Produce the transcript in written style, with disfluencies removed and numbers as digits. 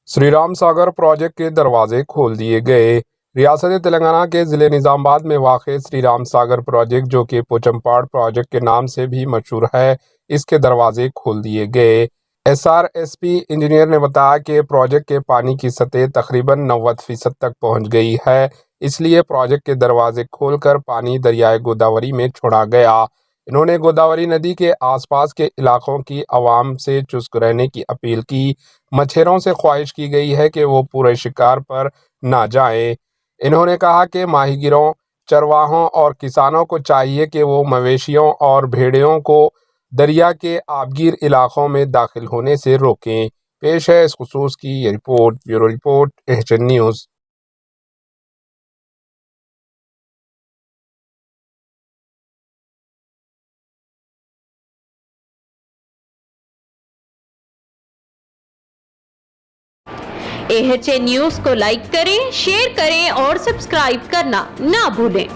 Shri Ram Sagar project के दरवाजे खोल दिए गए। रियासत तेलंगाना के ज़िले निज़ामाबाद में वाक़ श्री राम सागर प्रोजेक्ट, जो कि पोचमपाड़ प्रोजेक्ट के नाम से भी मशहूर है, इसके दरवाजे खोल दिए गए। SRSP इंजीनियर ने बताया कि प्रोजेक्ट के पानी की सतह तकरीबन 90% तक पहुंच गई है, इसलिए प्रोजेक्ट के दरवाजे खोलकर पानी दरियाए गोदावरी में छोड़ा गया। इन्होंने गोदावरी नदी के आसपास के इलाकों की आवाम से चुस्त रहने की अपील की। मछेरों से ख्वाहिश की गई है कि वो पूरे शिकार पर ना जाएं। इन्होंने कहा कि माहीगीरों, चरवाहों और किसानों को चाहिए कि वो मवेशियों और भेड़ियों को दरिया के आबगीर इलाकों में दाखिल होने से रोकें। पेश है इस खसूस की ये report. Bureau report, HN news. AHN news को लाइक करें, शेयर करें और सब्सक्राइब करना ना भूलें।